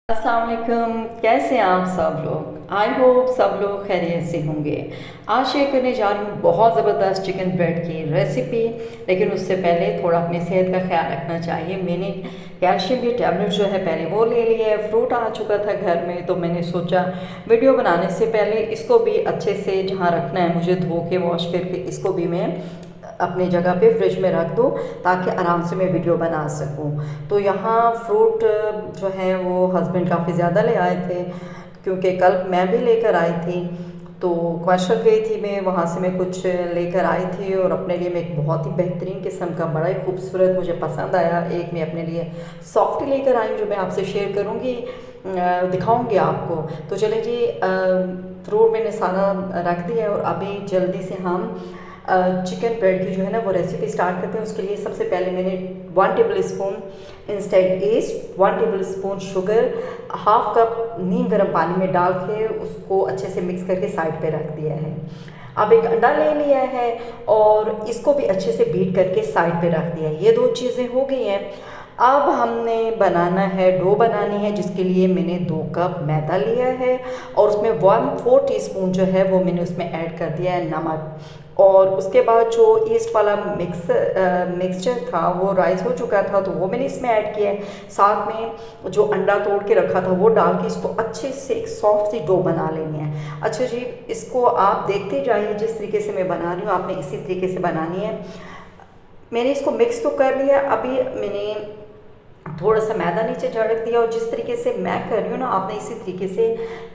अस्सलाम वालेकुम। कैसे हैं आप सब लोग? आई होप सब लोग खैरियत से होंगे। आज शेयर करने जा रही हूँ बहुत ज़बरदस्त चिकन ब्रेड की रेसिपी। लेकिन उससे पहले थोड़ा अपनी सेहत का ख्याल रखना चाहिए। मैंने कैल्शियम की टैबलेट जो है पहले वो ले लिया है। फ्रूट आ चुका था घर में, तो मैंने सोचा वीडियो बनाने से पहले इसको भी अच्छे से जहाँ रखना है मुझे धो के वॉश करके इसको भी मैं अपनी जगह पे फ्रिज में रख दूँ ताकि आराम से मैं वीडियो बना सकूँ। तो यहाँ फ्रूट जो है वो हस्बैंड काफ़ी ज़्यादा ले आए थे, क्योंकि कल मैं भी लेकर आई थी। तो क्वेश्चन गई थी मैं, वहाँ से मैं कुछ लेकर आई थी और अपने लिए मैं एक बहुत ही बेहतरीन किस्म का बड़ा ही खूबसूरत मुझे पसंद आया एक मैं अपने लिए सॉफ्ट लेकर आई हूँ, जो मैं आपसे शेयर करूँगी, दिखाऊंगी आपको। तो चले जी, फ्रूट मैंने सारा रख दिया है और अभी जल्दी से हम चिकन ब्रेड की जो है ना वो रेसिपी स्टार्ट करते हैं। उसके लिए सबसे पहले मैंने 1 table spoon instant yeast, 1 table spoon sugar, half cup नीम गर्म पानी में डाल के उसको अच्छे से मिक्स करके साइड पे रख दिया है। अब एक अंडा ले लिया है और इसको भी अच्छे से बीट करके साइड पे रख दिया है। ये 2 चीज़ें हो गई हैं। अब हमने बनाना है, डो बनानी है, जिसके लिए मैंने 2 कप मैदा लिया है और उसमें 1/4 टीस्पून जो है वो मैंने उसमें ऐड कर दिया है नमक। और उसके बाद जो ईस्ट वाला मिक्सचर था वो राइस हो चुका था, तो वो मैंने इसमें ऐड किया है। साथ में जो अंडा तोड़ के रखा था वो डाल के इसको अच्छे से एक सॉफ्ट सी डो बना लेनी है। अच्छा जी, इसको आप देखते जाइए, जिस तरीके से मैं बना रही हूँ आपने इसी तरीके से बनानी है। मैंने इसको मिक्स तो कर लिया, अभी मैंने थोड़ा सा मैदा नीचे झड़क दिया और जिस तरीके से मैं कर रही हूँ ना आपने इसी तरीके से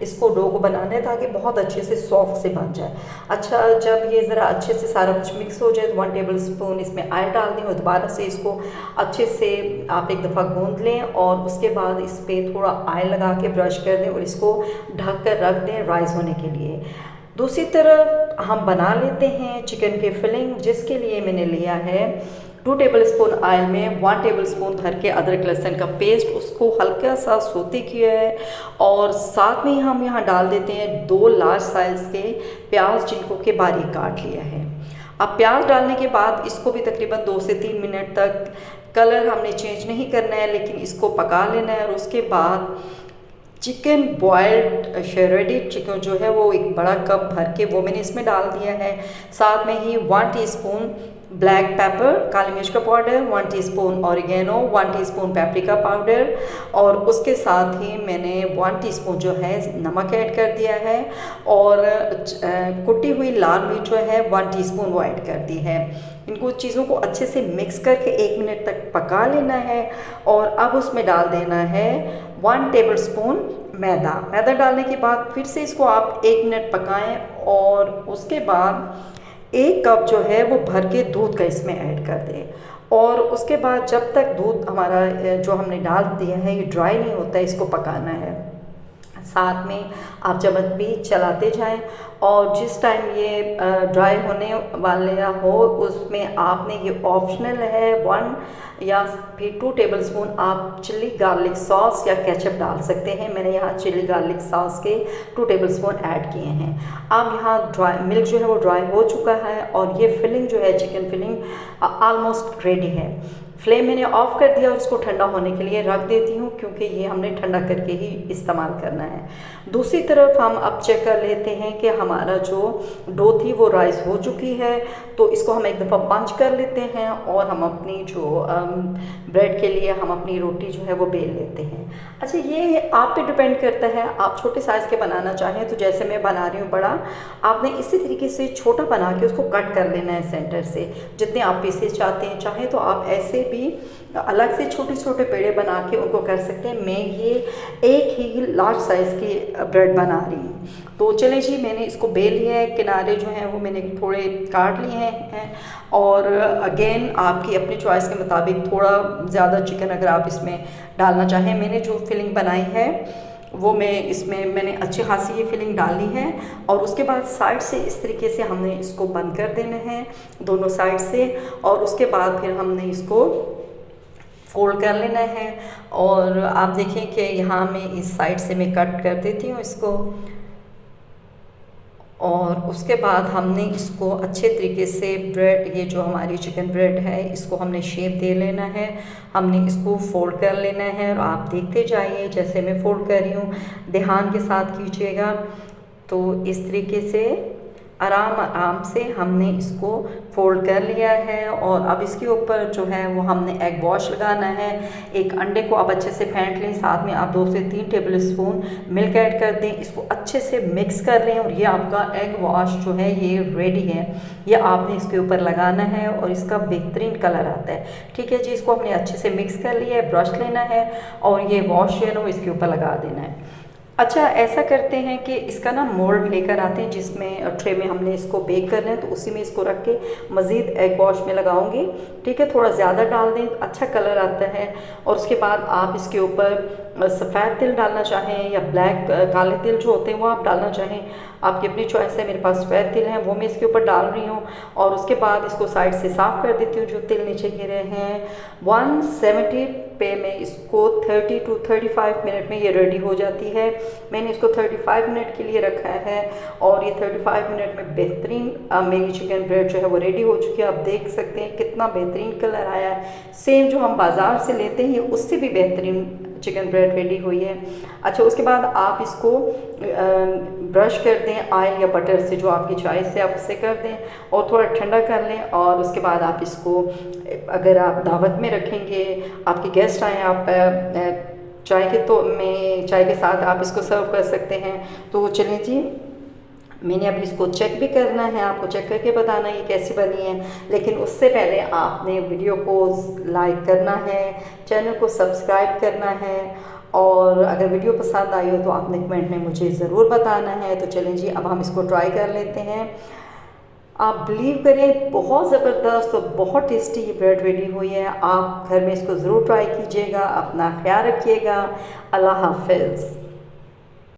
इसको डो को बनाना है ताकि बहुत अच्छे से सॉफ्ट से बन जाए। अच्छा, जब ये ज़रा अच्छे से सारा कुछ मिक्स हो जाए तो 1 टेबल स्पून इसमें ऑयल डाल दें और दोबारा से इसको अच्छे से आप एक दफ़ा गूंद लें और उसके बाद इस पर थोड़ा ऑयल लगा के ब्रश कर दें और इसको ढक कर रख दें राइस होने के लिए। दूसरी तरफ हम बना लेते हैं चिकन की फिलिंग, जिसके लिए मैंने लिया है 2 टेबल स्पून ऑयल में 1 टेबल स्पून भर के अदरक लहसुन का पेस्ट, उसको हल्का सा सोते किया है और साथ में ही हम यहाँ डाल देते हैं 2 लार्ज साइज़ के प्याज, जिनको के बारीक काट लिया है। अब प्याज डालने के बाद इसको भी तकरीबन 2 से 3 मिनट तक, कलर हमने चेंज नहीं करना है लेकिन इसको पका लेना है। और उसके बाद चिकन बॉयल्ड श्रेडेड चिकन जो है वो एक बड़ा कप भर के वो मैंने इसमें डाल दिया है। साथ में ही 1 टीस्पून ब्लैक पेपर काली मिर्च का powder, 1 teaspoon oregano, 1 teaspoon paprika powder और उसके साथ ही मैंने 1 टीस्पून जो है नमक ऐड कर दिया है और कुटी हुई लाल मिर्च जो है 1 टीस्पून वो ऐड कर दी है। इनको चीज़ों को अच्छे से मिक्स करके 1 मिनट तक पका लेना है और अब उसमें डाल देना है 1 टेबल स्पून मैदा डालने के बाद फिर से इसको आप 1 मिनट पकाएं और उसके बाद 1 कप जो है वो भर के दूध का इसमें ऐड कर दें। और उसके बाद जब तक दूध हमारा जो हमने डाल दिया है ये ड्राई नहीं होता है, इसको पकाना है। साथ में आप चम्मच भी चलाते जाएं और जिस टाइम ये ड्राई होने वाला हो उसमें आपने, ये ऑप्शनल है, 1 या फिर 2 टेबल स्पून आप चिल्ली गार्लिक सॉस या केचप डाल सकते हैं। मैंने यहाँ चिल्ली गार्लिक सॉस के 2 टेबल स्पून ऐड किए हैं। अब यहाँ ड्राई मिल्क जो है वो ड्राई हो चुका है और ये फिलिंग जो है चिकन फिलिंग ऑलमोस्ट रेडी है। फ्लेम मैंने ऑफ़ कर दिया और इसको ठंडा होने के लिए रख देती हूँ, क्योंकि ये हमने ठंडा करके ही इस्तेमाल करना है। दूसरी तरफ हम अब चेक कर लेते हैं कि हमारा जो डो थी वो राइस हो चुकी है, तो इसको हम एक दफ़ा पंच कर लेते हैं और हम अपनी जो ब्रेड के लिए हम अपनी रोटी जो है वो बेल लेते हैं। अच्छा, ये आप पे डिपेंड करता है, आप छोटे साइज़ के बनाना चाहें तो जैसे मैं बना रही हूँ बड़ा, आपने इसी तरीके से छोटा बना के उसको कट कर लेना है सेंटर से, जितने आप पीसेस चाहते हैं। चाहें तो आप ऐसे भी अलग से छोटे छोटे पेड़े बना के उनको कर सकते हैं। मैं ये एक ही लार्ज साइज़ की ब्रेड बना रही हूँ। तो चलें जी, मैंने इसको बेल लिया है, किनारे जो हैं वो मैंने थोड़े काट लिए हैं और अगेन आपकी अपनी चॉइस के मुताबिक थोड़ा ज़्यादा चिकन अगर आप इसमें डालना चाहें। मैंने जो फिलिंग बनाई है वो मैंने अच्छी खासी ये फिलिंग डाली है और उसके बाद साइड से इस तरीके से हमने इसको बंद कर देना है दोनों साइड से और उसके बाद फिर हमने इसको फोल्ड कर लेना है। और आप देखें कि यहाँ मैं इस साइड से मैं कट कर देती हूँ इसको और उसके बाद हमने इसको अच्छे तरीके से ब्रेड, ये जो हमारी चिकन ब्रेड है, इसको हमने शेप दे लेना है। हमने इसको फोल्ड कर लेना है और आप देखते जाइए जैसे मैं फोल्ड कर रही हूँ, ध्यान के साथ कीजिएगा। तो इस तरीके से आराम आराम से हमने इसको फोल्ड कर लिया है। और अब इसके ऊपर जो है वो हमने एग वॉश लगाना है। एक अंडे को आप अच्छे से फेंट लें, साथ में आप 2 से 3 टेबल स्पून मिल्क ऐड कर दें, इसको अच्छे से मिक्स कर लें और ये आपका एग वॉश जो है ये रेडी है। ये आपने इसके ऊपर लगाना है और इसका बेहतरीन कलर आता है। ठीक है जी, इसको हमने अच्छे से मिक्स कर लिया है, ब्रश लेना है और ये वॉश जो है ना वो इसके ऊपर लगा देना है। अच्छा, ऐसा करते हैं कि इसका ना मोल्ड लेकर आते हैं जिसमें ट्रे में हमने इसको बेक करना है, तो उसी में इसको रख के मज़ीद एग वॉश में लगाऊंगी। ठीक है, थोड़ा ज़्यादा डाल दें, अच्छा कलर आता है। और उसके बाद आप इसके ऊपर सफ़ेद तिल डालना चाहें या ब्लैक काले तिल जो होते हैं वो आप डालना चाहें, आपकी अपनी चॉइस है। मेरे पास सफ़ेद तिल हैं, वो मैं इसके ऊपर डाल रही हूँ। और उसके बाद इसको साइड से साफ़ कर देती हूँ जो तिल नीचे गिरे हैं। 170 पे मैं इसको 30 to 35 मिनट में ये रेडी हो जाती है। मैंने इसको 35 मिनट के लिए रखा है और ये 35 मिनट में बेहतरीन मेरी चिकन ब्रेड जो है वो रेडी हो चुकी है। आप देख सकते हैं कितना बेहतरीन कलर आया है। सेम जो हम बाज़ार से लेते हैं उससे भी बेहतरीन चिकन ब्रेड रेडी हुई है। अच्छा, उसके बाद आप इसको ब्रश कर दें ऑयल या बटर से, जो आपकी चॉइस है आप उससे कर दें और थोड़ा ठंडा कर लें। और उसके बाद आप इसको, अगर आप दावत में रखेंगे, आपके गेस्ट आए, आप चाय के साथ आप इसको सर्व कर सकते हैं। तो चलें जी, मैंने अभी इसको चेक भी करना है, आपको चेक करके बताना ये कैसी बनी है। लेकिन उससे पहले आपने वीडियो को लाइक करना है, चैनल को सब्सक्राइब करना है और अगर वीडियो पसंद आई हो तो आपने कमेंट में मुझे ज़रूर बताना है। तो चलें जी, अब हम इसको ट्राई कर लेते हैं। आप बिलीव करें, बहुत ज़बरदस्त और बहुत टेस्टी ये ब्रेड रेडी हुई है। आप घर में इसको ज़रूर ट्राई कीजिएगा। अपना ख्याल रखिएगा। अल्लाह हाफ़िज़।